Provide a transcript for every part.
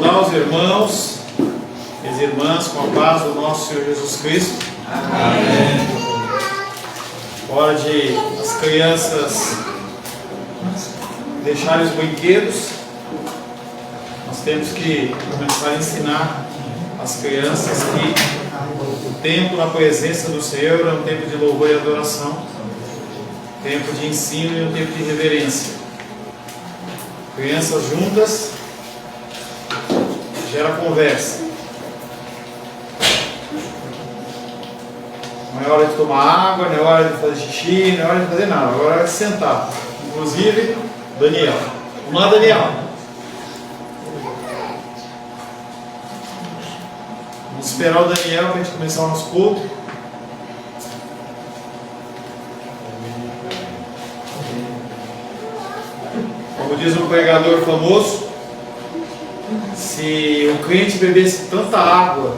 saudar os irmãos e as irmãs com a paz do nosso Senhor Jesus Cristo. Amém. Hora de as crianças deixarem os brinquedos. Nós temos que começar a ensinar as crianças que o tempo na presença do Senhor é um tempo de louvor e adoração, um tempo de ensino e um tempo de reverência. Crianças juntas gera conversa. Não é hora de tomar água, não é hora de fazer xixi, não é hora de fazer nada, agora é hora de sentar. Inclusive, Daniel. Vamos lá, Daniel. Vamos esperar o Daniel para a gente começar o nosso culto. Como diz um pregador famoso, se o crente bebesse tanta água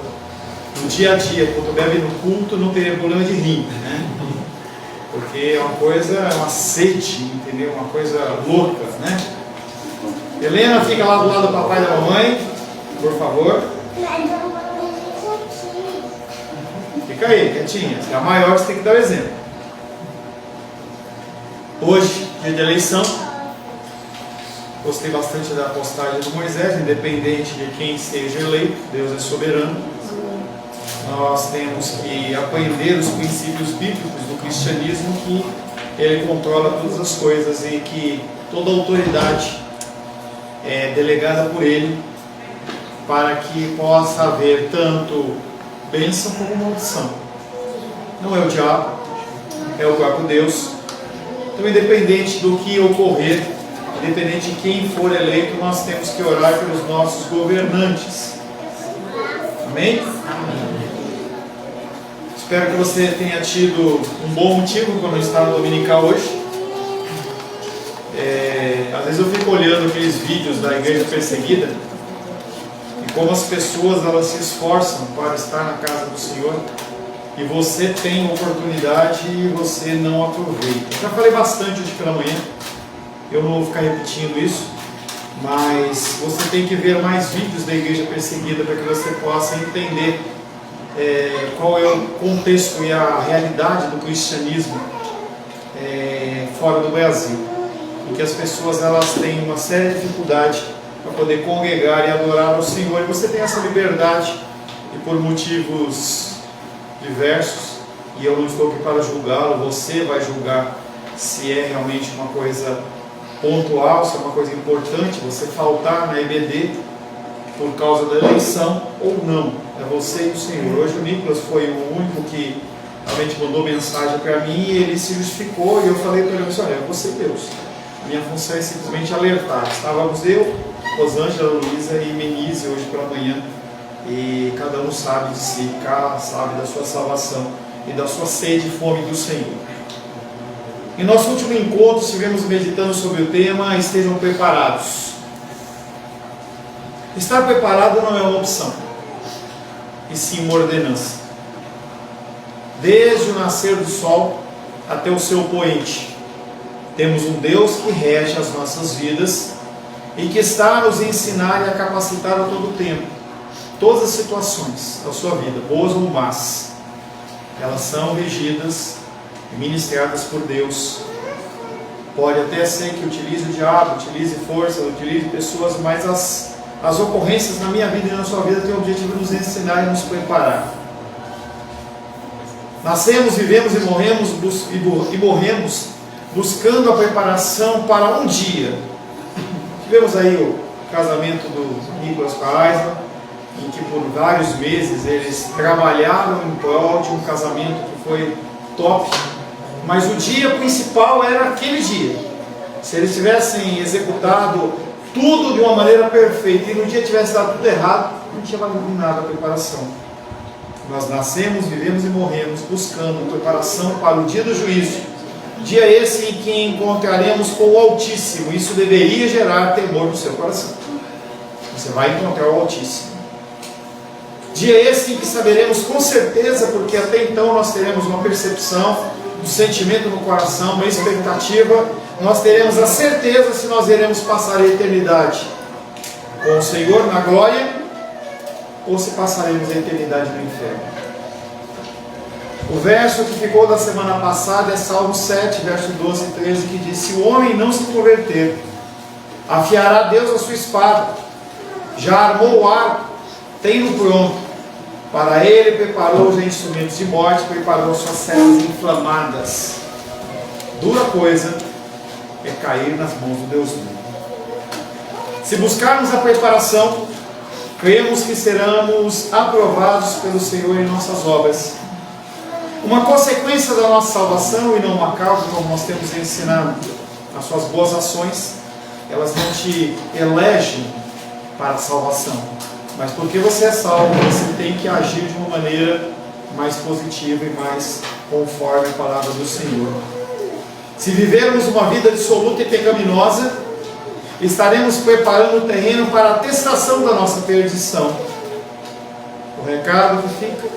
no dia a dia quanto bebe no culto, não teria problema de rim, né? Porque é uma coisa, é uma sede, entendeu? Uma coisa louca, né? Helena, fica lá do lado do papai e da mamãe, por favor. Fica aí, quietinha. Se é a maior, você tem que dar o exemplo. Hoje, dia de eleição. Gostei bastante da postagem do Moisés, independente de quem seja eleito, Deus é soberano. Nós temos que aprender os princípios bíblicos do cristianismo, que Ele controla todas as coisas e que toda autoridade é delegada por Ele para que possa haver tanto bênção como maldição. Não é o diabo, é o próprio Deus. Então, independente do que ocorrer, independente de quem for eleito, nós temos que orar pelos nossos governantes. Amém? Espero que você tenha tido um bom motivo quando está no dominical hoje. Às vezes eu fico olhando aqueles vídeos da igreja perseguida e como as pessoas elas se esforçam para estar na casa do Senhor e você tem oportunidade e você não aproveita. Eu já falei bastante hoje pela manhã. Eu não vou ficar repetindo isso, mas você tem que ver mais vídeos da igreja perseguida para que você possa entender qual é o contexto e a realidade do cristianismo fora do Brasil. E que as pessoas elas têm uma séria dificuldade para poder congregar e adorar ao Senhor. E você tem essa liberdade e por motivos diversos, e eu não estou aqui para julgá-lo, você vai julgar se é realmente uma coisa pontual, se é uma coisa importante você faltar na EBD por causa da eleição ou não. É você e o Senhor. Hoje o Nicolas foi o único que realmente mandou mensagem para mim e ele se justificou e eu falei para ele, olha, é você e Deus. A minha função é simplesmente alertar. Estávamos eu, Rosângela, Luísa e Menise hoje pela manhã e cada um sabe de si, cada sabe da sua salvação e da sua sede e fome do Senhor. Em nosso último encontro, estivemos meditando sobre o tema Estejam Preparados. Estar preparado não é uma opção, e sim uma ordenança. Desde o nascer do sol até o seu poente, temos um Deus que rege as nossas vidas e que está a nos ensinar e a capacitar a todo tempo. Todas as situações da sua vida, boas ou más, elas são regidas ministradas por Deus. Pode até ser que utilize o diabo, utilize força, utilize pessoas, mas as ocorrências na minha vida e na sua vida têm o objetivo de nos ensinar e nos preparar. Nascemos, vivemos e morremos buscando a preparação para um dia. Tivemos aí o casamento do Nicolas com a Aisla, em que por vários meses eles trabalharam em prol de um casamento que foi top. Mas o dia principal era aquele dia. Se eles tivessem executado tudo de uma maneira perfeita e no dia tivesse dado tudo errado, não tinha valido nada a preparação. Nós nascemos, vivemos e morremos buscando preparação para o dia do juízo. Dia esse em que encontraremos com o Altíssimo. Isso deveria gerar temor no seu coração. Você vai encontrar o Altíssimo. Dia esse em que saberemos com certeza, porque até então nós teremos uma percepção do sentimento no coração, uma expectativa, nós teremos a certeza se nós iremos passar a eternidade com o Senhor na glória, ou se passaremos a eternidade no inferno. O verso que ficou da semana passada é Salmo 7, verso 12 e 13, que diz: se o homem não se converter, afiará Deus a sua espada, já armou o arco, tem-no pronto, para ele preparou já instrumentos de morte, preparou suas setas inflamadas. Dura coisa é cair nas mãos do Deus vivo. Se buscarmos a preparação, cremos que seremos aprovados pelo Senhor em nossas obras. Uma consequência da nossa salvação e não uma causa, como nós temos ensinado. As suas boas ações, elas não te elegem para a salvação, mas porque você é salvo, você tem que agir de uma maneira mais positiva e mais conforme a palavra do Senhor. Se vivermos uma vida dissoluta e pecaminosa, estaremos preparando o terreno para a atestação da nossa perdição. O recado que fica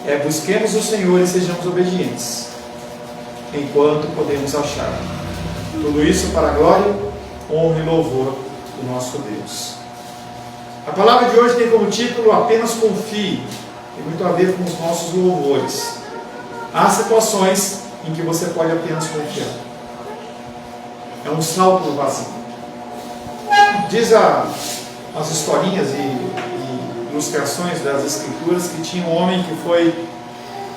é: busquemos o Senhor e sejamos obedientes, enquanto podemos achar. Tudo isso para a glória, honra e louvor do nosso Deus. A palavra de hoje tem como título Apenas Confie. Tem muito a ver com os nossos louvores. Há situações em que você pode apenas confiar. É um salto no vazio. Diz as historinhas e ilustrações das Escrituras que tinha um homem que foi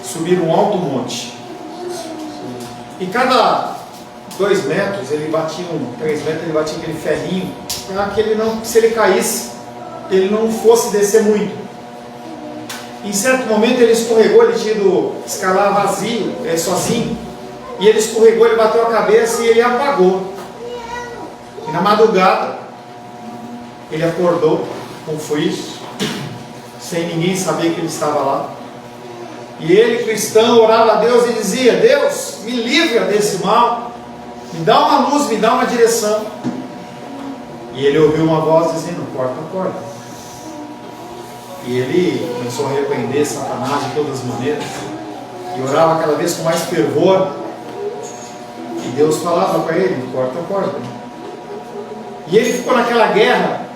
subir um alto monte. E cada 2 metros, 3 metros, ele batia aquele ferrinho para que ele não, se ele caísse, ele não fosse descer muito. Em certo momento ele escorregou, ele tinha ido escalar vazio, sozinho, e ele escorregou, ele bateu a cabeça e ele apagou. E na madrugada ele acordou com frio, sem ninguém saber que ele estava lá. E ele, cristão, orava a Deus e dizia: Deus, me livra desse mal, me dá uma luz, me dá uma direção. E ele ouviu uma voz dizendo: corta a corda. E ele começou a repreender Satanás de todas as maneiras, e orava cada vez com mais fervor. E Deus falava para ele: corta a corda. E ele ficou naquela guerra,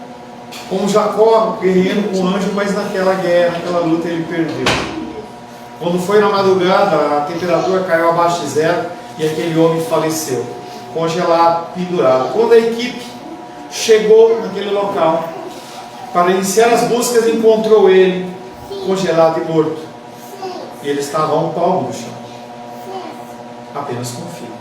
como Jacó guerreando com o anjo, mas naquela guerra, naquela luta ele perdeu. Quando foi na madrugada, a temperatura caiu abaixo de 0 e aquele homem faleceu, congelado, pendurado. Quando a equipe chegou naquele local para iniciar as buscas, encontrou ele congelado e morto. E ele estava a um palmo no chão. Apenas confia.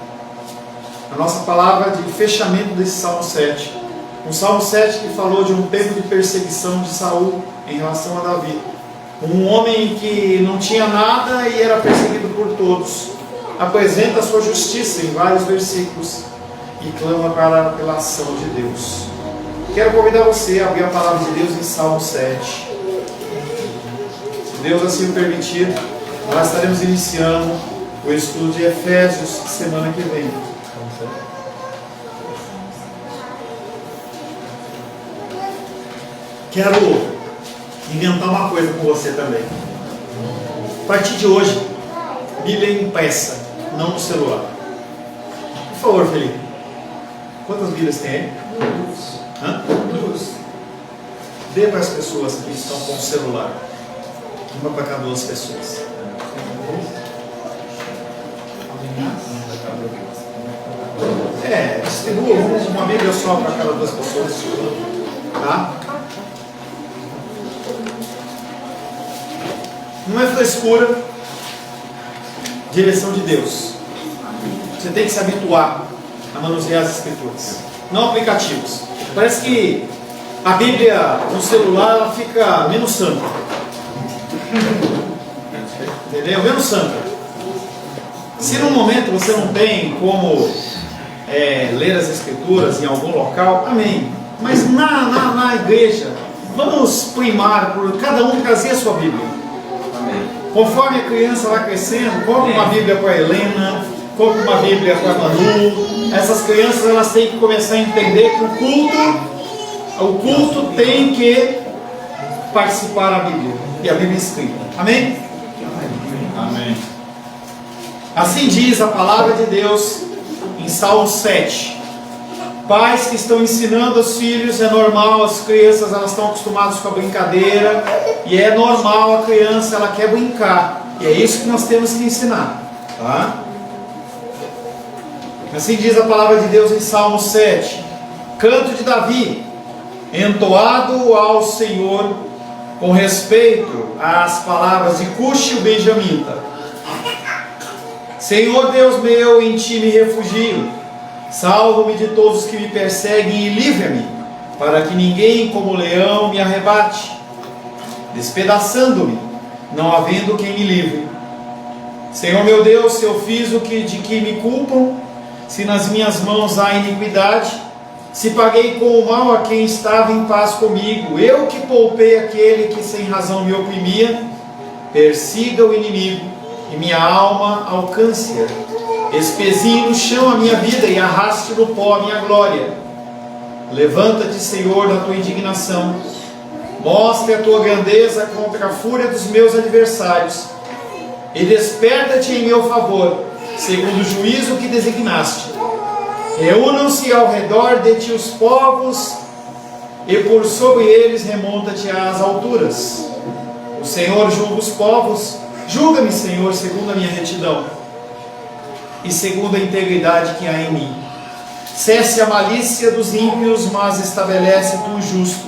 A nossa palavra de fechamento desse Salmo 7. Um Salmo 7 que falou de um tempo de perseguição de Saul em relação a Davi. Um homem que não tinha nada e era perseguido por todos. Apresenta a sua justiça em vários versículos e clama pela ação de Deus. Quero convidar você a abrir a palavra de Deus em Salmo 7. Se Deus assim o permitir, nós estaremos iniciando o estudo de Efésios semana que vem. Quero inventar uma coisa com você também. A partir de hoje, Bíblia impressa, não no celular. Por favor, Felipe. Quantas Bíblias tem aí? Duas. Dê para as pessoas que estão com o celular. Uma para cada 2 pessoas. Distribua uma Bíblia só para cada 2 pessoas. Tá? Não é frescura, direção de Deus. Você tem que se habituar a manusear as Escrituras, não aplicativos. Parece que a Bíblia no celular ela fica menos santa. Entendeu? Menos santa. Se num momento você não tem como ler as Escrituras em algum local, amém. Mas na igreja, vamos primar por cada um trazer a sua Bíblia. Conforme a criança vai crescendo, compre uma Bíblia para a Helena, compre uma Bíblia para a Manu. Essas crianças elas têm que começar a entender que o culto tem que participar da Bíblia. E a Bíblia escrita. Amém? Amém. Assim diz a palavra de Deus em Salmo 7. Pais que estão ensinando os filhos, é normal, as crianças elas estão acostumadas com a brincadeira, e é normal a criança, ela quer brincar, e é isso que nós temos que ensinar, tá? Assim diz a palavra de Deus em Salmo 7, canto de Davi, entoado ao Senhor, com respeito às palavras de Cuxi o benjamita. Senhor Deus meu, em ti me refugio, salva-me de todos os que me perseguem e livra-me, para que ninguém como leão me arrebate, despedaçando-me, não havendo quem me livre. Senhor meu Deus, se eu fiz o que de que me culpam, se nas minhas mãos há iniquidade, se paguei com o mal a quem estava em paz comigo, eu que poupei aquele que sem razão me oprimia, persiga o inimigo e minha alma alcance-a. Espezinhe no chão a minha vida e arraste no pó a minha glória. Levanta-te, Senhor, da tua indignação. Mostre a tua grandeza contra a fúria dos meus adversários. E desperta-te em meu favor, segundo o juízo que designaste. Reúnam-se ao redor de ti os povos, e por sobre eles remonta-te às alturas. O Senhor julga os povos. Julga-me, Senhor, segundo a minha retidão e segundo a integridade que há em mim. Cesse a malícia dos ímpios, mas estabelece tu o justo,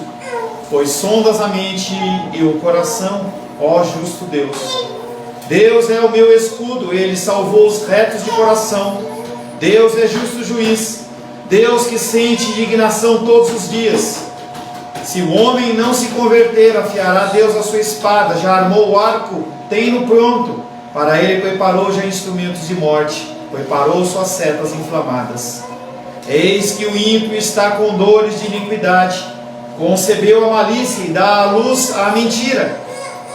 pois sondas a mente e o coração, ó justo Deus. Deus é o meu escudo, ele salvou os retos de coração. Deus é justo juiz, Deus que sente indignação todos os dias. Se o homem não se converter, afiará Deus a sua espada, já armou o arco, tem-no pronto, para ele preparou já instrumentos de morte, preparou suas setas inflamadas. Eis que o ímpio está com dores de iniquidade, concebeu a malícia e dá à luz a mentira,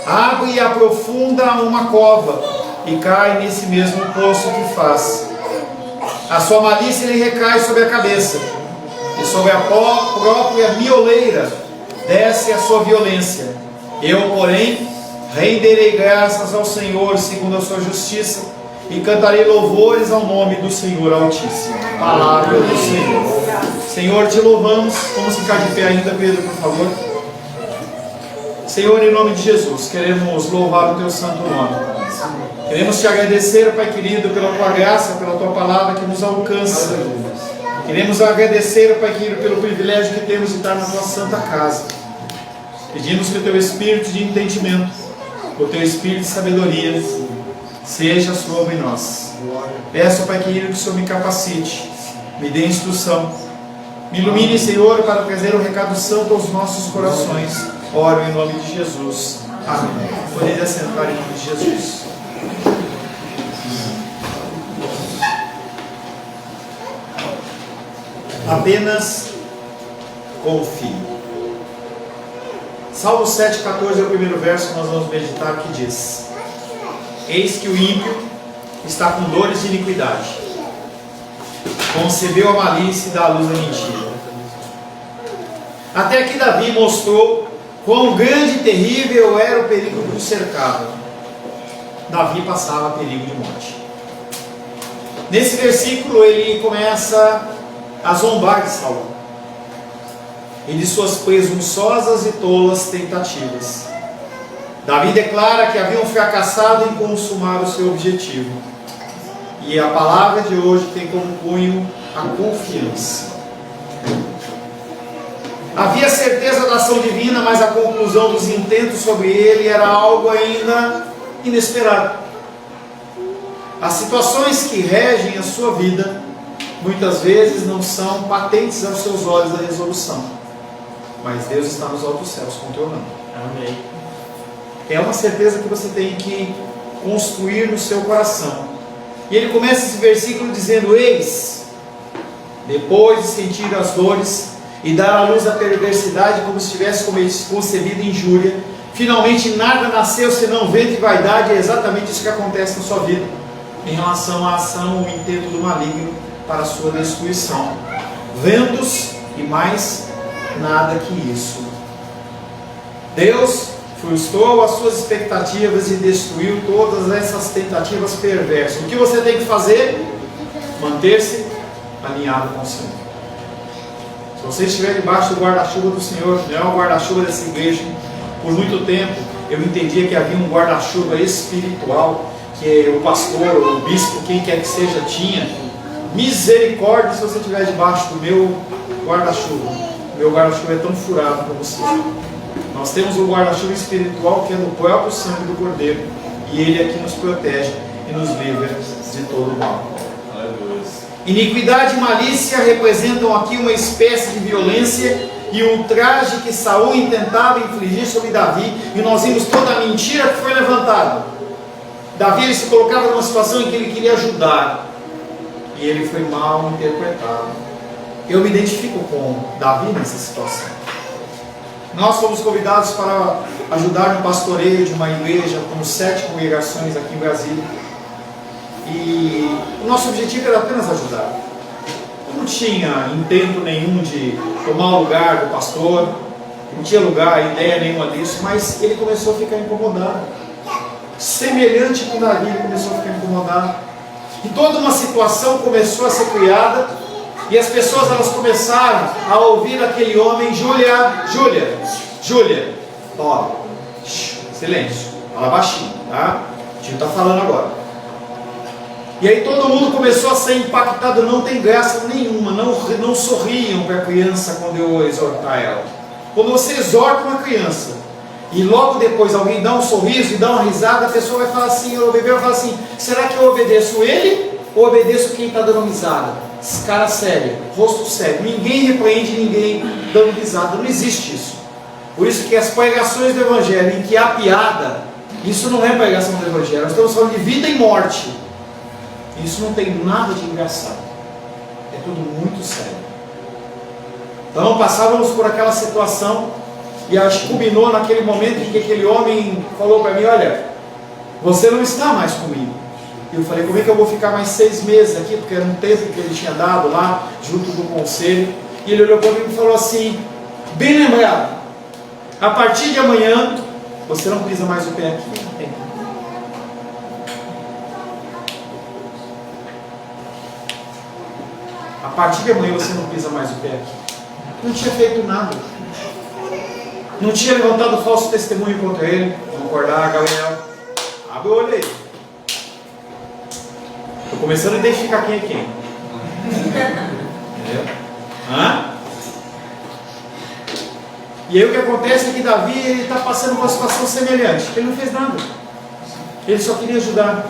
abre e aprofunda uma cova, e cai nesse mesmo poço que faz. A sua malícia lhe recai sobre a cabeça, e sobre a própria mioleira desce a sua violência. Eu, porém, renderei graças ao Senhor segundo a sua justiça, e cantarei louvores ao nome do Senhor Altíssimo. Palavra do Senhor. Senhor, te louvamos. Vamos ficar de pé ainda, Pedro, por favor. Senhor, em nome de Jesus, queremos louvar o teu santo nome. Queremos te agradecer, Pai querido, pela tua graça, pela tua palavra que nos alcança. Queremos agradecer, Pai querido, pelo privilégio que temos de estar na tua santa casa. Pedimos que o teu espírito de entendimento, o teu espírito de sabedoria, seja sobre nós. Peço, Pai querido, que o Senhor me capacite, me dê instrução, me ilumine, Senhor, para trazer o recado santo aos nossos corações. Oro em nome de Jesus. Amém. Poderia sentar em nome de Jesus. Apenas confie. Salmo 7,14 é o primeiro verso que nós vamos meditar, que diz: eis que o ímpio está com dores de iniquidade, concebeu a malícia e dá à luz a mentira. Até aqui Davi mostrou quão grande e terrível era o perigo que o cercava. Davi passava perigo de morte. Nesse versículo ele começa a zombar de Saul e de suas presunçosas e tolas tentativas. Davi declara que haviam fracassado em consumar o seu objetivo. E a palavra de hoje tem como cunho a confiança. Havia certeza da ação divina, mas a conclusão dos intentos sobre ele era algo ainda inesperado. As situações que regem a sua vida muitas vezes não são patentes aos seus olhos da resolução, mas Deus está nos altos céus controlando. Amém. É uma certeza que você tem que construir no seu coração. E ele começa esse versículo dizendo: eis, depois de sentir as dores e dar à luz a perversidade como se tivesse concebido injúria, finalmente nada nasceu senão vento e vaidade. É exatamente isso que acontece na sua vida em relação à ação ou intento do maligno para a sua destruição. Ventos e mais nada que isso. Deus frustrou as suas expectativas e destruiu todas essas tentativas perversas. O que você tem que fazer? Manter-se alinhado com o Senhor. Se você estiver debaixo do guarda-chuva do Senhor, não é o guarda-chuva dessa igreja, por muito tempo eu entendia que havia um guarda-chuva espiritual, que o pastor, o bispo, quem quer que seja, tinha. Misericórdia se você estiver debaixo do meu guarda-chuva. Meu guarda-chuva é tão furado como você. Nós temos um guarda-chuva espiritual que é no próprio sangue do Cordeiro, e Ele é que nos protege e nos livra de todo o mal. Iniquidade e malícia representam aqui uma espécie de violência e ultraje que Saul intentava infligir sobre Davi, e nós vimos toda a mentira que foi levantada. Davi ele se colocava numa situação em que ele queria ajudar, e ele foi mal interpretado. Eu me identifico com Davi nessa situação. Nós fomos convidados para ajudar no pastoreio de uma igreja com 7 congregações aqui em Brasília. E o nosso objetivo era apenas ajudar. Não tinha intento nenhum de tomar o lugar do pastor, não tinha ideia nenhuma disso, mas ele começou a ficar incomodado. Semelhante com Davi, ele começou a ficar incomodado. E toda uma situação começou a ser criada, e as pessoas elas começaram a ouvir aquele homem: Júlia, ó, silêncio, fala baixinho, tá? O tio está falando agora. E aí todo mundo começou a ser impactado. Não tem graça nenhuma, não sorriam para a criança quando eu exortar ela. Quando você exorta uma criança e logo depois alguém dá um sorriso e dá uma risada, a pessoa vai falar assim, o bebê vai falar assim: será que eu obedeço ele ou obedeço quem está dando risada? Esse cara sério, rosto sério, ninguém repreende ninguém dando risada, não existe isso. Por isso que as pregações do Evangelho em que há piada, isso não é pregação do Evangelho. Nós estamos falando de vida e morte. Isso não tem nada de engraçado, é tudo muito sério. Então passávamos por aquela situação, e acho que culminou naquele momento em que aquele homem falou para mim: olha, você não está mais comigo. E eu falei: como é que eu vou ficar mais 6 meses aqui? Porque era um tempo que ele tinha dado lá, junto do conselho. E ele olhou para mim e falou assim, bem lembrado: a partir de amanhã, você não pisa mais o pé aqui. A partir de amanhã você não pisa mais o pé aqui. Não tinha feito nada. Não tinha levantado falso testemunho contra ele. Vamos acordar, Gabriel. Abre o olho aí. Estou começando a identificar quem é quem. Entendeu? Hã? E aí o que acontece é que Davi está passando por uma situação semelhante. Ele não fez nada. Ele só queria ajudar.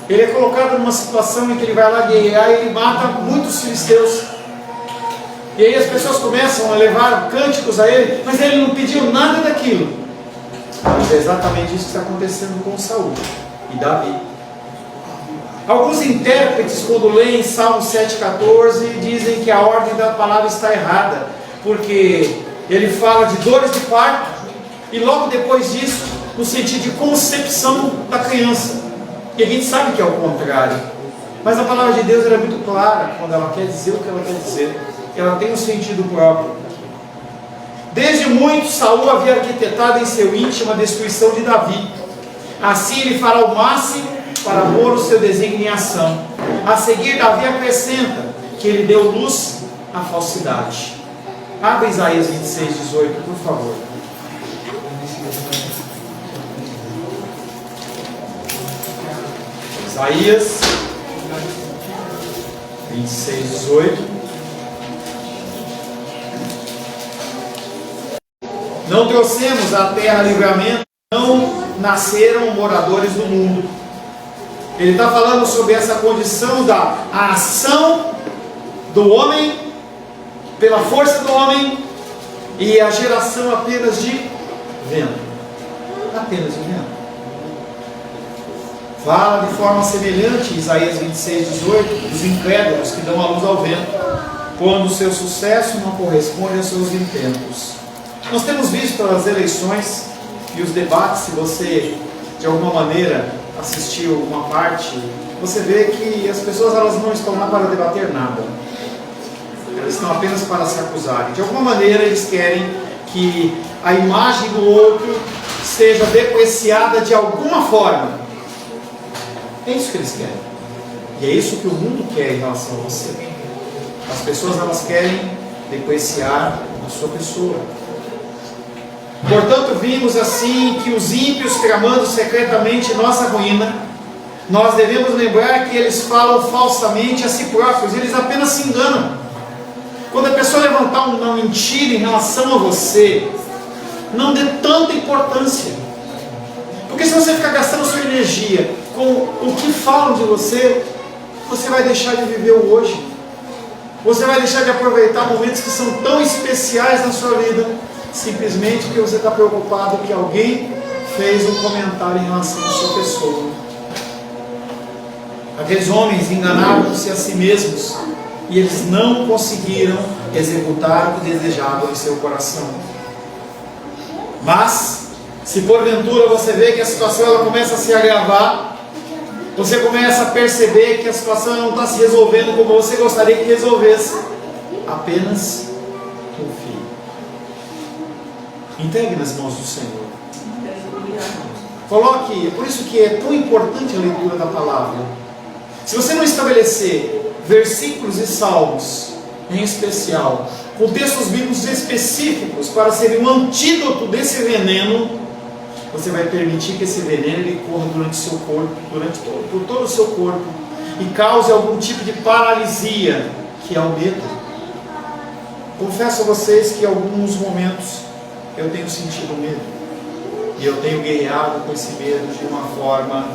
Ele é colocado numa situação em que ele vai lá guerrear e ele mata muitos filisteus. E aí as pessoas começam a levar cânticos a ele, mas ele não pediu nada daquilo. Mas é exatamente isso que está acontecendo com Saul e Davi. Alguns intérpretes, quando leem Salmo 7,14, dizem que a ordem da palavra está errada, porque ele fala de dores de parto e logo depois disso, no sentido de concepção da criança. E a gente sabe que é o contrário. Mas a palavra de Deus é muito clara quando ela quer dizer o que ela quer dizer. Ela tem um sentido próprio. Desde muito, Saul havia arquitetado em seu íntimo a destruição de Davi. Assim ele fará o máximo para pôr o seu desígnio em ação. A seguir, Davi acrescenta que ele deu luz à falsidade. Abra Isaías 26:18, por favor. Isaías 26:18. Não trouxemos à terra livramento, não nasceram moradores do mundo. Ele está falando sobre essa condição da ação do homem, pela força do homem, e a geração apenas de vento. Apenas de vento. Fala de forma semelhante, Isaías 26:18, dos incrédulos que dão a luz ao vento, quando o seu sucesso não corresponde aos seus intentos. Nós temos visto as eleições e os debates. Se você de alguma maneira assistiu uma parte, você vê que as pessoas elas não estão lá para debater nada, elas estão apenas para se acusarem. De alguma maneira eles querem que a imagem do outro seja depreciada de alguma forma. É isso que eles querem, e é isso que o mundo quer em relação a você. As pessoas elas querem depreciar a sua pessoa. Portanto, vimos assim que os ímpios, tramando secretamente nossa ruína, nós devemos lembrar que eles falam falsamente a si próprios, eles apenas se enganam. Quando a pessoa levantar uma mentira em relação a você, não dê tanta importância. Porque se você ficar gastando sua energia com o que falam de você, você vai deixar de viver o hoje. Você vai deixar de aproveitar momentos que são tão especiais na sua vida, simplesmente porque você está preocupado que alguém fez um comentário em relação à sua pessoa. Aqueles homens enganaram-se a si mesmos e eles não conseguiram executar o que desejavam em seu coração. Mas, se porventura você vê que a situação ela começa a se agravar, você começa a perceber que a situação não está se resolvendo como você gostaria que resolvesse, apenas confie. Entregue nas mãos do Senhor. Coloque, é por isso que é tão importante a leitura da palavra. Se você não estabelecer versículos e salmos, em especial, com textos bíblicos específicos para serem um antídoto desse veneno, você vai permitir que esse veneno ele corra durante o seu corpo, por todo o seu corpo, e cause algum tipo de paralisia, que é o medo. Confesso a vocês que em alguns momentos eu tenho sentido medo, e eu tenho guerreado com esse medo de uma forma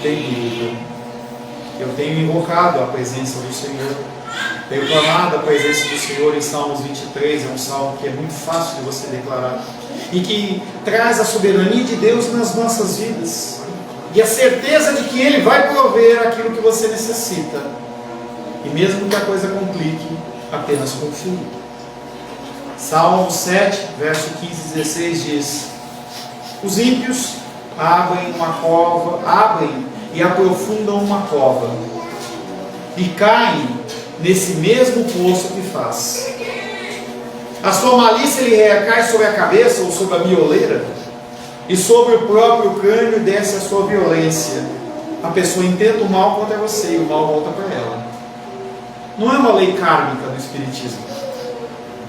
terrível. Eu tenho invocado a presença do Senhor, tenho clamado a presença do Senhor em Salmos 23, é um salmo que é muito fácil de você declarar, e que traz a soberania de Deus nas nossas vidas, e a certeza de que Ele vai prover aquilo que você necessita, e mesmo que a coisa complique, apenas confie. Salmo 7, verso 15 e 16 diz: os ímpios abrem e aprofundam uma cova, e caem nesse mesmo poço que faz. A sua malícia lhe recai sobre a cabeça ou sobre a mioleira, e sobre o próprio crânio desce a sua violência. A pessoa intenta o mal contra você e o mal volta para ela. Não é uma lei kármica do Espiritismo,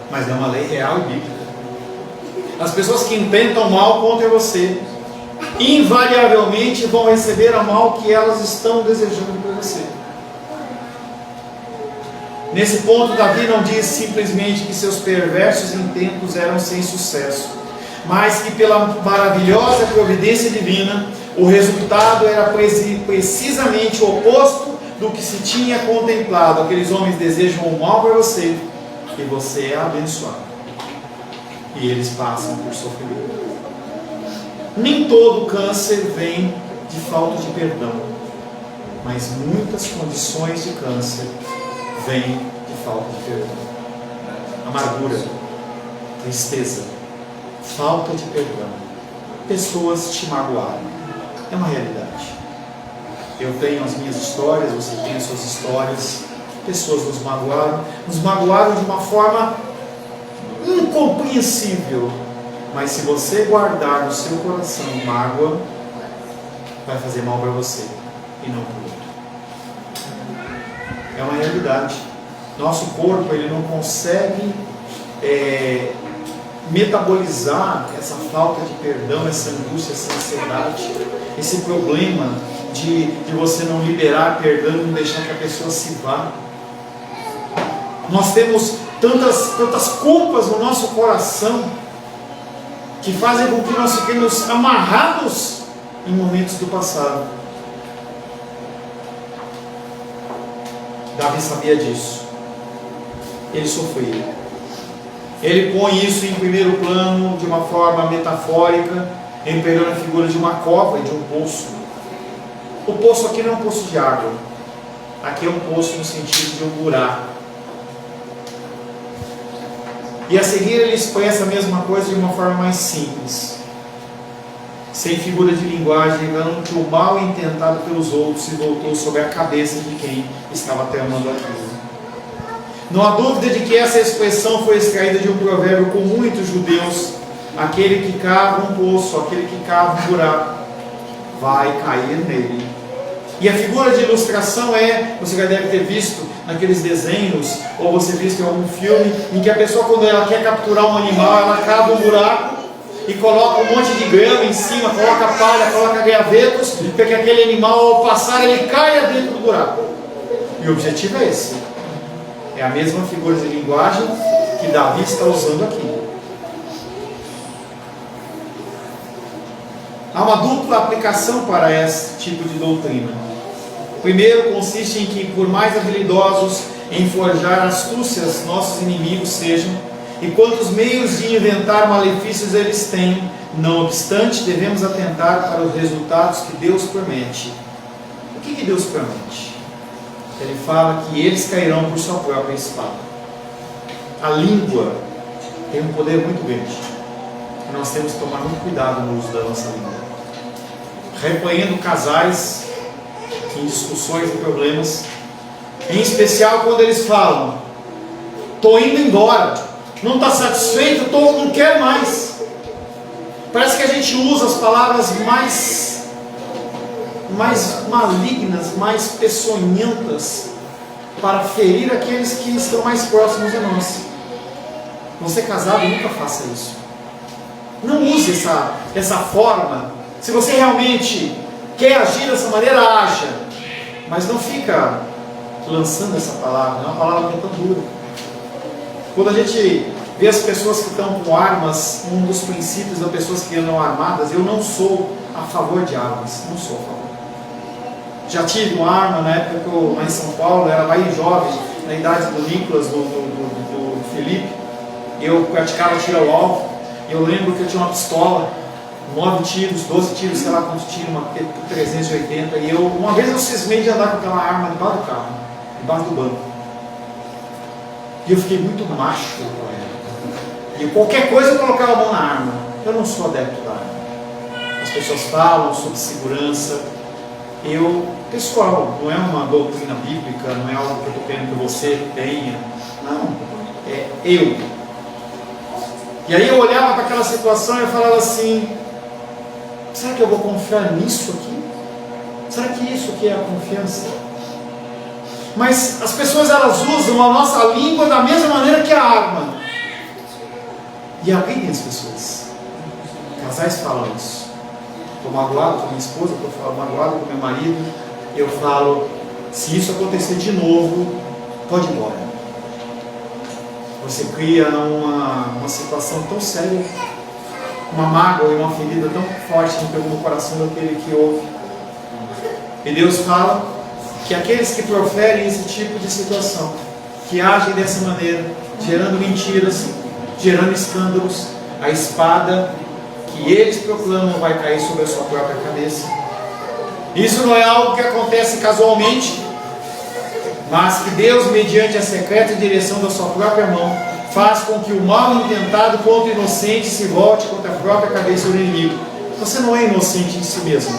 mas é uma lei real e bíblica. As pessoas que intentam mal contra você, invariavelmente vão receber o mal que elas estão desejando por você. Nesse ponto, Davi não diz simplesmente que seus perversos intentos eram sem sucesso, mas que pela maravilhosa providência divina, o resultado era precisamente o oposto do que se tinha contemplado. Aqueles homens desejam o mal para você, e você é abençoado, e eles passam por sofrimento. Nem todo câncer vem de falta de perdão, mas muitas condições de câncer vêm de falta de perdão. Amargura, tristeza, falta de perdão. Pessoas te magoaram. É uma realidade. Eu tenho as minhas histórias, você tem as suas histórias. Pessoas nos magoaram de uma forma incompreensível. Mas se você guardar no seu coração mágoa, vai fazer mal para você e não para o outro. É uma realidade. Nosso corpo ele não consegue metabolizar essa falta de perdão, essa angústia, essa ansiedade, esse problema de você não liberar perdão e não deixar que a pessoa se vá. Nós temos tantas culpas no nosso coração que fazem com que nós fiquemos amarrados em momentos do passado. Davi sabia disso. Ele sofria. Ele põe isso em primeiro plano de uma forma metafórica, empregando a figura de uma cova e de um poço. O poço aqui não é um poço de água. Aqui é um poço no sentido de um buraco. E a seguir ele expressa a mesma coisa de uma forma mais simples, sem figura de linguagem, lembrando que o mal intentado pelos outros se voltou sobre a cabeça de quem estava tramando aquilo. Não há dúvida de que essa expressão foi extraída de um provérbio comum entre os judeus: aquele que cava um poço, aquele que cava um buraco, vai cair nele. E a figura de ilustração você já deve ter visto naqueles desenhos, ou você visto em algum filme, em que a pessoa, quando ela quer capturar um animal, ela cava um buraco e coloca um monte de grama em cima, coloca palha, coloca gravetos, para que aquele animal, ao passar, ele caia dentro do buraco. E o objetivo é esse. É a mesma figura de linguagem que Davi está usando aqui. Há uma dupla aplicação para esse tipo de doutrina. Primeiro, consiste em que, por mais habilidosos em forjar astúcias nossos inimigos sejam, e quantos meios de inventar malefícios eles têm, não obstante, devemos atentar para os resultados que Deus promete. O que Deus promete? Ele fala que eles cairão por sua própria espada. A língua tem um poder muito grande, e nós temos que tomar muito cuidado no uso da nossa língua. Repreendo casais em discussões e problemas, em especial quando eles falam: estou indo embora, não está satisfeito, não quero mais. Parece que a gente usa as palavras mais malignas, mais peçonhentas, para ferir aqueles que estão mais próximos a nós. Você casado, nunca faça isso. Não use essa forma. Se você realmente quer agir dessa maneira, haja, mas não fica lançando essa palavra. É uma palavra que é tão dura. Quando a gente vê as pessoas que estão com armas, um dos princípios das pessoas que andam armadas, eu não sou a favor de armas, não sou a favor. Já tive uma arma na época que eu, lá em São Paulo, era bem jovem, na idade do Nicolas, do Felipe, eu praticava tiro ao alvo, e eu lembro que eu tinha uma pistola, 9 tiros, 12 tiros, sei lá quantos tiros, uma 380, e uma vez eu cismei de andar com aquela arma debaixo do carro, debaixo do banco. E eu fiquei muito macho naquela época. E qualquer coisa eu colocava a mão na arma. Eu não sou adepto da arma. As pessoas falam sobre segurança. Pessoal, não é uma doutrina bíblica, não é algo que eu estou querendo que você tenha. Não, é eu. E aí eu olhava para aquela situação e eu falava assim: será que eu vou confiar nisso aqui? Será que isso aqui é a confiança? Mas as pessoas, elas usam a nossa língua da mesma maneira que a arma. E agridem as pessoas. Casais falam isso. Estou magoado com minha esposa, estou magoado com meu marido. Eu falo: se isso acontecer de novo, pode ir embora. Você cria uma situação tão séria, uma mágoa e uma ferida tão forte no coração daquele que ouve. E Deus fala que aqueles que proferem esse tipo de situação, que agem dessa maneira, gerando mentiras, gerando escândalos, a espada que eles proclamam vai cair sobre a sua própria cabeça. Isso não é algo que acontece casualmente, mas que Deus, mediante a secreta direção da sua própria mão, faz com que o mal intentado contra o inocente se volte contra a própria cabeça do inimigo. Você não é inocente em si mesmo.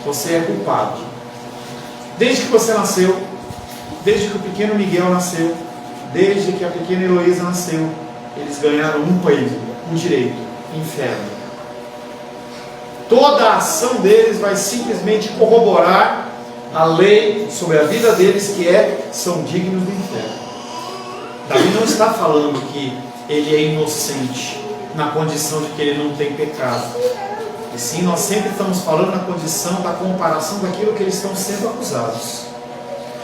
Você é culpado. Desde que você nasceu, desde que o pequeno Miguel nasceu, desde que a pequena Heloísa nasceu, eles ganharam um país, um direito: inferno. Toda a ação deles vai simplesmente corroborar a lei sobre a vida deles, que são dignos do inferno. Davi não está falando que ele é inocente, na condição de que ele não tem pecado. E sim, nós sempre estamos falando na condição da comparação daquilo que eles estão sendo acusados.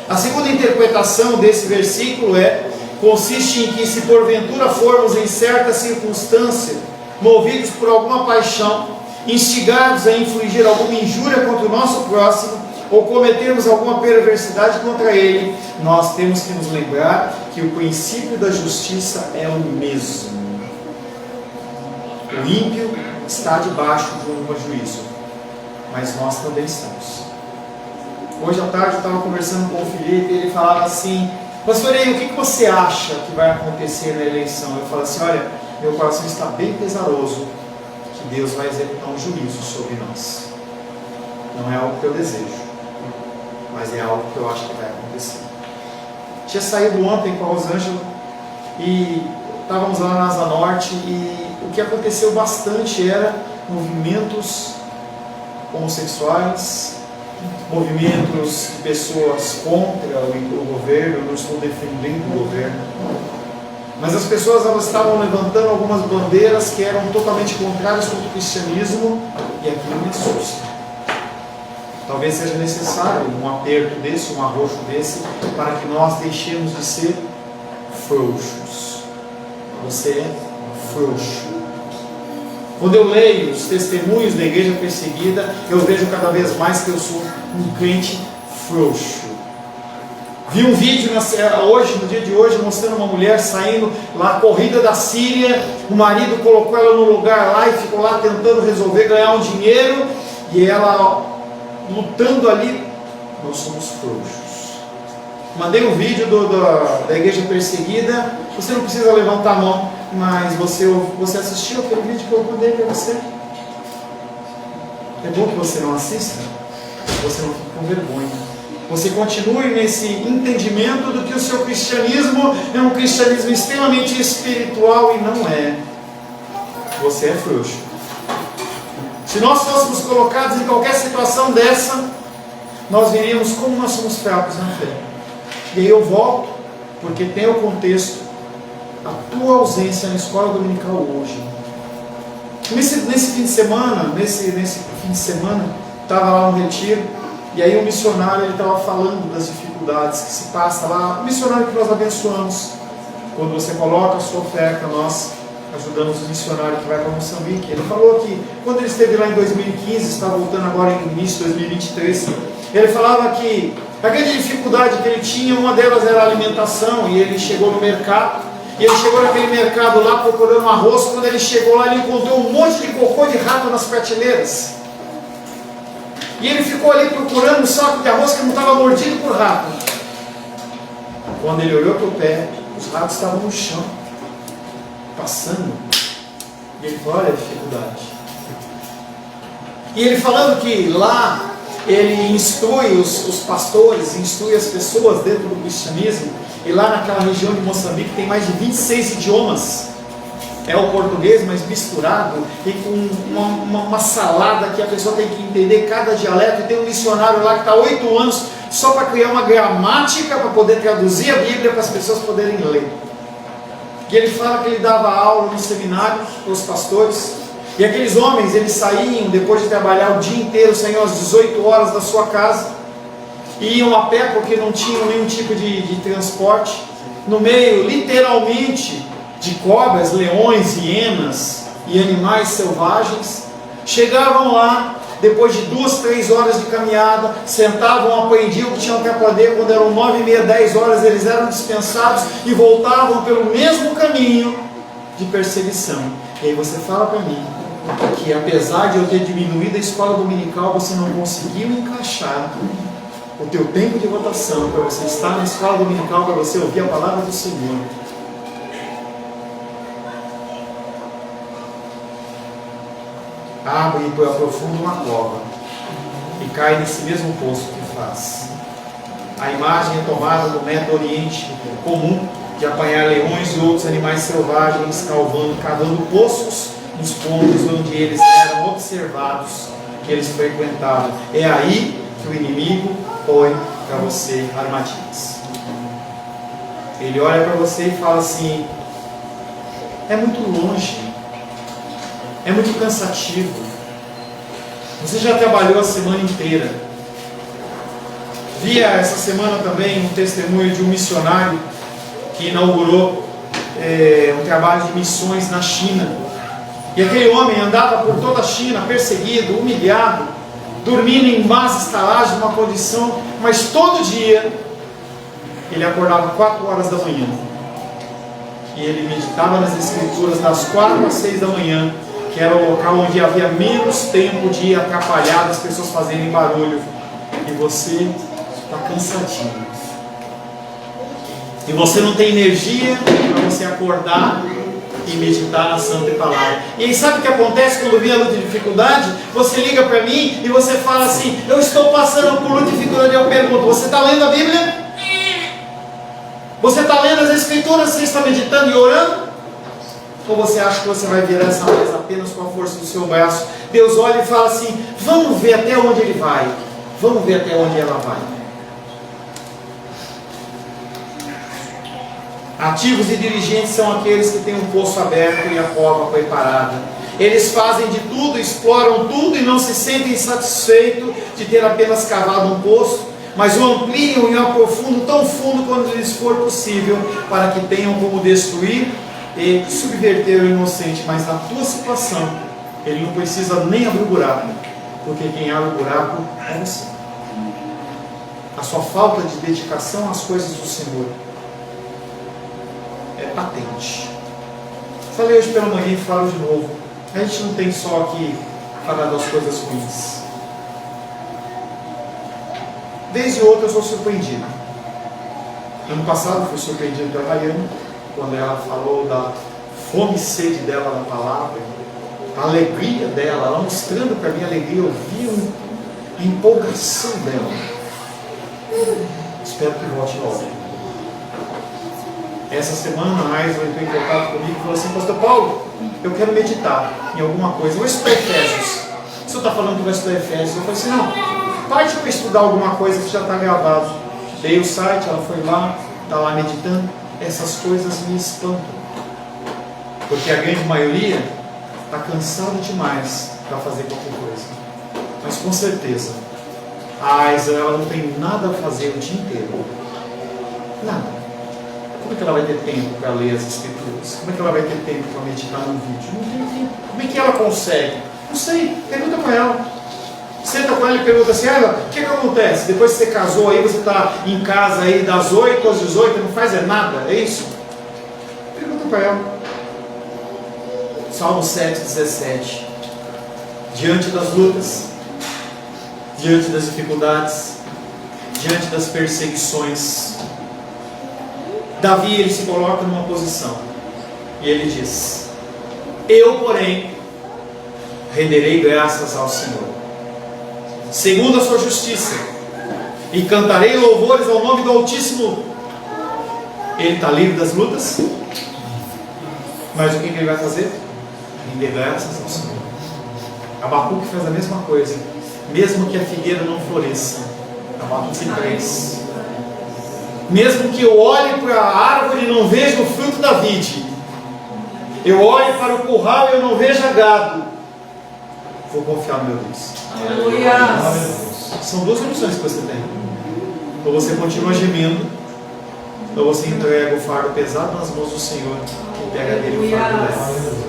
A segunda interpretação desse versículo consiste em que, se porventura formos em certa circunstância, movidos por alguma paixão, instigados a infligir alguma injúria contra o nosso próximo, ou cometermos alguma perversidade contra ele, nós temos que nos lembrar que o princípio da justiça é o mesmo. O ímpio está debaixo de um juízo, mas nós também estamos. Hoje à tarde eu estava conversando com o Felipe, e ele falava assim: pastor, aí, o que você acha que vai acontecer na eleição? Eu falo assim: olha, meu coração está bem pesaroso, que Deus vai executar um juízo sobre nós. Não é algo que eu desejo, mas é algo que eu acho que vai acontecer. Tinha saído ontem com a Rosângela e estávamos lá na Asa Norte, e o que aconteceu bastante era movimentos homossexuais, movimentos de pessoas contra o governo, eu não estou defendendo o governo, mas as pessoas elas estavam levantando algumas bandeiras que eram totalmente contrárias contra o cristianismo, e aquilo me assusta. Talvez seja necessário um aperto desse, um arroxo desse, para que nós deixemos de ser frouxos. Você é frouxo. Quando eu leio os testemunhos da igreja perseguida, eu vejo cada vez mais que eu sou um crente frouxo. Vi um vídeo hoje, no dia de hoje, mostrando uma mulher saindo lá, corrida da Síria. O marido colocou ela no lugar lá e ficou lá tentando resolver, ganhar um dinheiro. E ela lutando ali. Nós somos frouxos. Mandei um vídeo da igreja perseguida. Você não precisa levantar a mão, mas você assistiu aquele vídeo que eu mandei para você? É bom que você não assista. Você não fique com vergonha. Você continue nesse entendimento do que o seu cristianismo é um cristianismo extremamente espiritual e não é. Você é frouxo. Se nós fôssemos colocados em qualquer situação dessa, nós veríamos como nós somos fracos na fé. E aí eu volto, porque tem o contexto, a tua ausência na escola dominical hoje. Nesse fim de semana, estava lá no retiro. E aí o missionário estava falando das dificuldades que se passa lá. O missionário que nós abençoamos. Quando você coloca a sua oferta, nós ajudamos o missionário que vai para Moçambique. Ele falou que quando ele esteve lá em 2015, está voltando agora em início de 2023, ele falava que a grande dificuldade que ele tinha, uma delas era a alimentação. E ele chegou no mercado, e ele chegou naquele mercado lá procurando arroz. Quando ele chegou lá, ele encontrou um monte de cocô de rato nas prateleiras. E ele ficou ali procurando um saco de arroz que não estava mordido por rato. Quando ele olhou para o pé, os ratos estavam no chão, passando. E ele falou, olha a dificuldade. E ele falando que lá, ele instrui os pastores, instrui as pessoas dentro do cristianismo. E lá naquela região de Moçambique tem mais de 26 idiomas. É o português, mas misturado e com uma salada que a pessoa tem que entender cada dialeto. E tem um missionário lá que está 8 anos só para criar uma gramática para poder traduzir a Bíblia para as pessoas poderem ler. E ele fala que ele dava aula no seminário para os pastores. E aqueles homens, eles saíam depois de trabalhar o dia inteiro, saíam às 18 horas da sua casa. E iam a pé porque não tinham nenhum tipo de transporte. No meio, literalmente, de cobras, leões, hienas e animais selvagens. Chegavam lá, depois de 2, 3 horas de caminhada, sentavam, aprendiam o que tinham que aprender. Quando eram 9h30, 10 horas, eles eram dispensados e voltavam pelo mesmo caminho de perseguição. E aí você fala para mim que apesar de eu ter diminuído a escola dominical, você não conseguiu encaixar o teu tempo de votação para você estar na escola dominical, para você ouvir a palavra do Senhor. Abre e aprofunda uma cova e cai nesse mesmo poço que faz. A imagem é tomada do método oriente comum de apanhar leões e outros animais selvagens, cavando poços nos pontos onde eles eram observados, que eles frequentavam. É aí que o inimigo põe para você armadilhas. Ele olha para você e fala assim, é muito longe, é muito cansativo. Você já trabalhou a semana inteira. Vi essa semana também um testemunho de um missionário que inaugurou um trabalho de missões na China. E aquele homem andava por toda a China, perseguido, humilhado, dormindo em más estalagens, numa condição, mas todo dia ele acordava 4 horas da manhã. E ele meditava nas Escrituras das 4 às 6 da manhã, que era o local onde havia menos tempo de atrapalhar as pessoas fazerem barulho. E você está cansadinho. E você não tem energia para você acordar e meditar na Santa Palavra. E aí sabe o que acontece quando vem a luta de dificuldade? Você liga para mim e você fala assim, eu estou passando por luta de dificuldade. Eu pergunto, você está lendo a Bíblia? Você está lendo as Escrituras? Você está meditando e orando? Ou você acha que você vai virar essa mesa apenas com a força do seu braço? Deus olha e fala assim, vamos ver até onde ele vai. Vamos ver até onde ela vai. Ativos e diligentes são aqueles que têm um poço aberto e a cova preparada. Eles fazem de tudo, exploram tudo e não se sentem satisfeitos de ter apenas cavado um poço, mas o ampliam e o aprofundam tão fundo quanto lhes for possível, para que tenham como destruir e subverter o inocente. Mas na tua situação, ele não precisa nem abrir o buraco, porque quem abre o buraco é você. A sua falta de dedicação às coisas do Senhor é patente. Falei hoje pela manhã e falo de novo. A gente não tem só aqui falar das coisas ruins. Vez e outra eu sou surpreendido. Ano passado fui surpreendido pela Mariana, quando ela falou da fome e sede dela na palavra, a alegria dela, ela mostrando para mim a alegria, eu vi a empolgação dela. Espero que volte logo. Essa semana a Aisla entrou em contato comigo e falou assim: Pastor Paulo, eu quero meditar em alguma coisa. Eu vou estudar Efésios. O senhor está falando que vai estudar Efésios? Eu falei assim: não, parte para estudar alguma coisa que já está gravado. Dei o site, ela foi lá, está lá meditando. Essas coisas me espantam, porque a grande maioria está cansado demais para fazer qualquer coisa. Mas com certeza a Aisla, ela não tem nada a fazer o dia inteiro. Nada. Como é que ela vai ter tempo para ler as Escrituras? Como é que ela vai ter tempo para meditar num vídeo? Não tem tempo. Como é que ela consegue? Não sei. Pergunta para ela. Senta com ela e pergunta assim: o que acontece? Depois que você casou aí, você está em casa aí das 8 às 18, não faz nada, é isso? Pergunta para ela. Salmo 7,17. Diante das lutas, diante das dificuldades, diante das perseguições, Davi, ele se coloca numa posição e ele diz: eu, porém, renderei graças ao Senhor, segundo a sua justiça, e cantarei louvores ao nome do Altíssimo. Ele está livre das lutas, mas o que ele vai fazer? Render graças ao Senhor. Abacuque faz a mesma coisa, mesmo que a figueira não floresça. Abacuque 3. Mesmo que eu olhe para a árvore e não veja o fruto da vide, eu olhe para o curral e eu não veja gado, vou confiar no meu Deus. Aleluia. São duas opções que você tem: ou você continua gemendo, ou você entrega o fardo pesado nas mãos do Senhor e pega dele o fardo leve.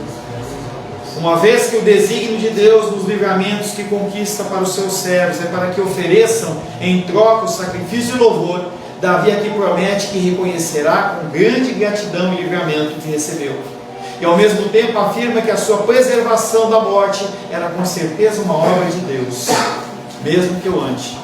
Uma vez que o desígnio de Deus nos livramentos que conquista para os seus servos é para que ofereçam em troca o sacrifício e louvor, Davi aqui promete que reconhecerá com grande gratidão o livramento que recebeu. E ao mesmo tempo afirma que a sua preservação da morte era com certeza uma obra de Deus. Mesmo que eu ande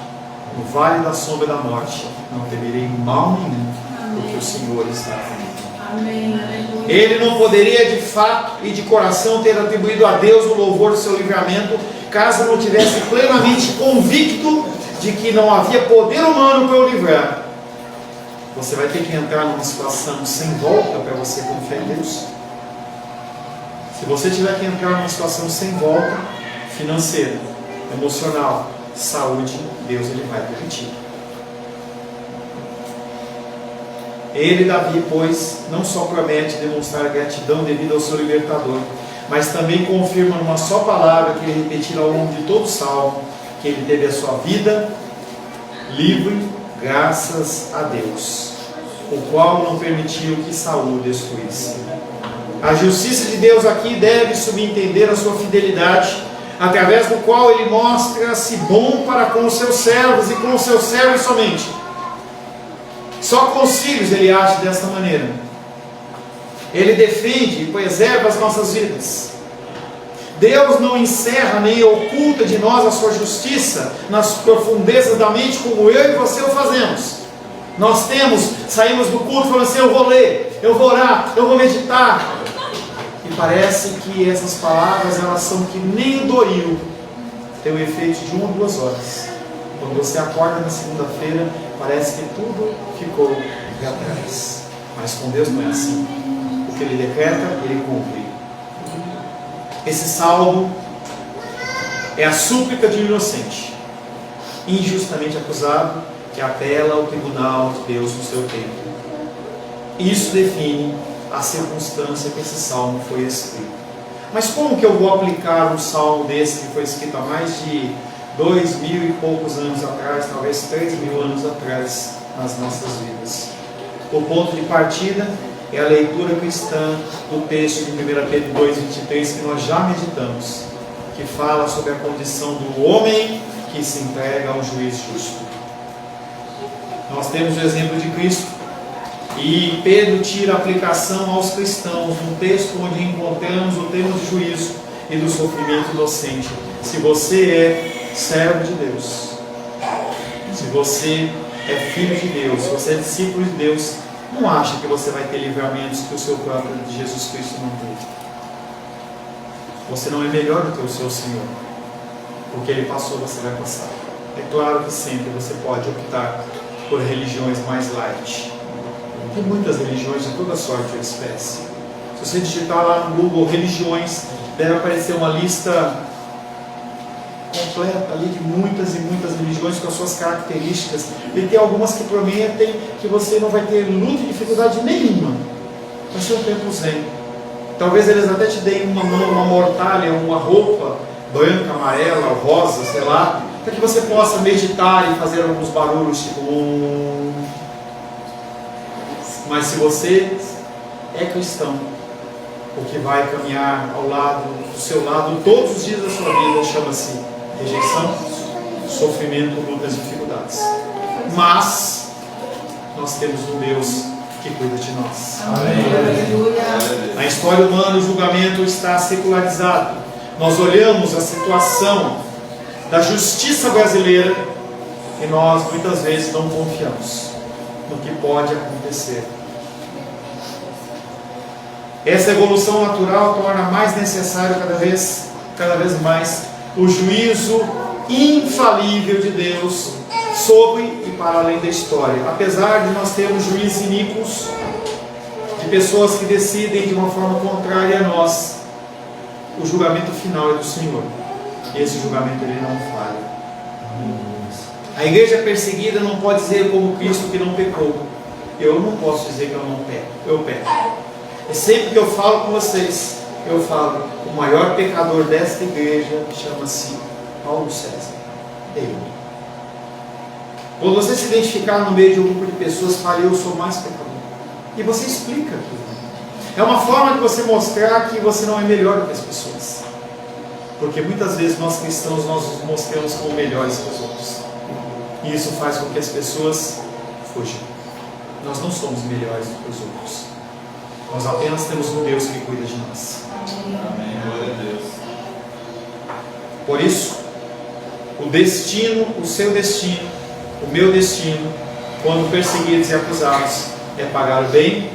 no vale da sombra da morte, não temerei mal nenhum, porque o Senhor está comigo. Amém. Ele não poderia de fato e de coração ter atribuído a Deus o louvor do seu livramento, caso não tivesse plenamente convicto de que não havia poder humano para o livrar. Você vai ter que entrar numa situação sem volta para você confiar em Deus. Se você tiver que entrar numa situação sem volta, financeira, emocional, saúde, Deus ele vai permitir. Ele, Davi, pois, não só promete demonstrar gratidão devido ao seu libertador, mas também confirma numa só palavra que ele repetirá ao longo de todo o salmo, que ele teve a sua vida livre graças a Deus, o qual não permitiu que Saul destruísse. A justiça de Deus aqui deve subentender a sua fidelidade, através do qual ele mostra-se bom para com os seus servos e com os seus servos somente. Só com os filhos ele age desta maneira. Ele defende e preserva as nossas vidas. Deus não encerra nem oculta de nós a sua justiça nas profundezas da mente, como eu e você o fazemos. Nós saímos do culto falando assim: eu vou ler, eu vou orar, eu vou meditar. E parece que essas palavras, elas são que nem o Doril, tem o efeito de 1 ou 2 horas. Quando você acorda na segunda-feira, parece que tudo ficou para trás. Mas com Deus não é assim. O que Ele decreta, Ele cumpre. Esse salmo é a súplica de um inocente. injustamente acusado, que apela ao tribunal de Deus no seu tempo. Isso define a circunstância que esse salmo foi escrito. Mas como que eu vou aplicar um salmo desse que foi escrito há mais de 2.000 e poucos anos atrás, talvez 3.000 anos atrás, nas nossas vidas? O ponto de partida é a leitura cristã do texto de 1 Pedro 2,23 que nós já meditamos, que fala sobre a condição do homem que se entrega ao juiz justo. Nós temos o exemplo de Cristo, e Pedro tira a aplicação aos cristãos num texto onde encontramos o tema de juízo e do sofrimento inocente. Se você é servo de Deus, se você é filho de Deus, se você é discípulo de Deus, não acha que você vai ter livramentos que o seu próprio Jesus Cristo não teve. Você não é melhor do que o seu Senhor. Porque Ele passou, você vai passar. É claro que sempre você pode optar por religiões mais light. Tem muitas religiões de toda sorte e espécie. Se você digitar lá no Google religiões, deve aparecer uma lista completa ali de muitas e muitas religiões com as suas características. E tem algumas que prometem que você não vai ter luta e dificuldade nenhuma. Vai ser um tempo zen. Talvez eles até te deem uma mortalha, uma roupa branca, amarela, rosa, sei lá, para que você possa meditar e fazer alguns barulhos tipo... Mas se você é cristão, o que vai caminhar do seu lado todos os dias da sua vida chama-se rejeição, sofrimento, lutas e dificuldades. Mas nós temos um Deus que cuida de nós. Amém. Na história humana o julgamento está secularizado. Nós olhamos a situação da justiça brasileira e nós muitas vezes não confiamos no que pode acontecer. Essa evolução natural torna mais necessário cada vez mais o juízo infalível de Deus sobre e para além da história. Apesar de nós termos juízes iníquos, de pessoas que decidem de uma forma contrária a nós, o julgamento final é do Senhor. E esse julgamento ele não falha. A igreja perseguida não pode dizer como Cristo que não pecou. Eu não posso dizer que eu não peco. Eu peco. E sempre que eu falo com vocês, eu falo, o maior pecador desta igreja chama-se Paulo César. Eu. Quando você se identificar no meio de um grupo de pessoas, fale, eu sou mais pecador. E você explica aquilo. É uma forma de você mostrar que você não é melhor do que as pessoas. Porque muitas vezes nós cristãos, nós nos mostramos como melhores que os outros. E isso faz com que as pessoas fujam. Nós não somos melhores do que os outros. Nós apenas temos um Deus que cuida de nós. Amém. Glória a Deus. Por isso, o destino, o seu destino, o meu destino, quando perseguidos e acusados, é pagar o bem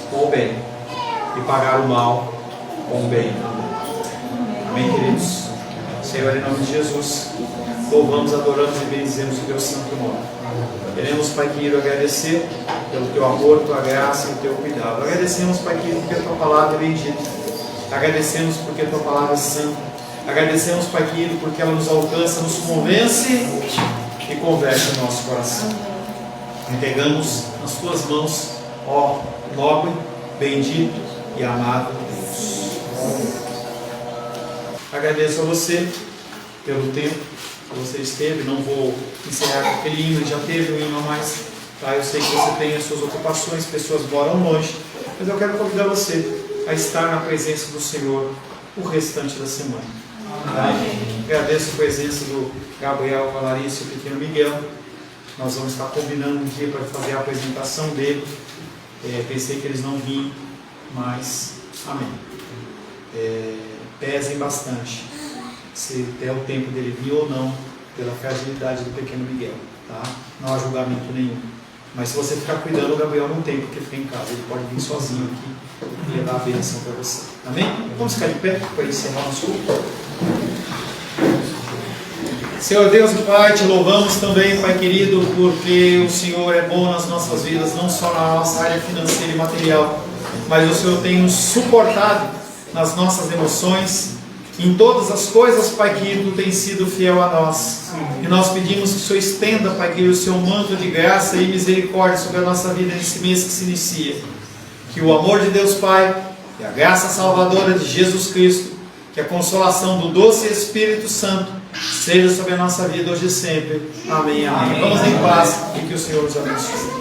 com o bem e pagar o mal com o bem. Amém, queridos? Senhor, em nome de Jesus, louvamos, adoramos e bendizemos o teu santo nome. Queremos, Pai querido, agradecer pelo teu amor, tua graça e o teu cuidado. Agradecemos, Pai querido, porque a tua palavra é bendita. Agradecemos porque a tua palavra é santa. Agradecemos, Pai querido, porque ela nos alcança, nos convence e converte o nosso coração. Entregamos nas tuas mãos, ó nobre, bendito e amado Deus. Agradeço a você pelo tempo que você esteve. Não vou encerrar com aquele hino, já teve um hino a mais. Tá? Eu sei que você tem as suas ocupações, pessoas moram longe, mas eu quero convidar você a estar na presença do Senhor o restante da semana. Tá? Agradeço a presença do Gabriel, a Larissa e o pequeno Miguel. Nós vamos estar combinando um dia para fazer a apresentação dele. Pensei que eles não vinham, mas amém. Pesem bastante se é o tempo dele vir ou não, pela fragilidade do pequeno Miguel, tá? Não há julgamento nenhum. Mas se você ficar cuidando, o Gabriel não tem porque fica em casa, ele pode vir sozinho aqui e levar a bênção para você. Amém? Vamos ficar de pé para encerrar nosso culto. Senhor Deus e Pai, te louvamos também, Pai querido, porque o Senhor é bom nas nossas vidas, não só na nossa área financeira e material, mas o Senhor tem nos suportado nas nossas emoções, Em todas as coisas, Pai querido, tem sido fiel a nós. E nós pedimos que o Senhor estenda, Pai querido, o seu manto de graça e misericórdia sobre a nossa vida nesse mês que se inicia. Que o amor de Deus Pai, e a graça salvadora de Jesus Cristo, que a consolação do doce Espírito Santo seja sobre a nossa vida hoje e sempre. Amém, amém. Vamos em paz e que o Senhor nos abençoe.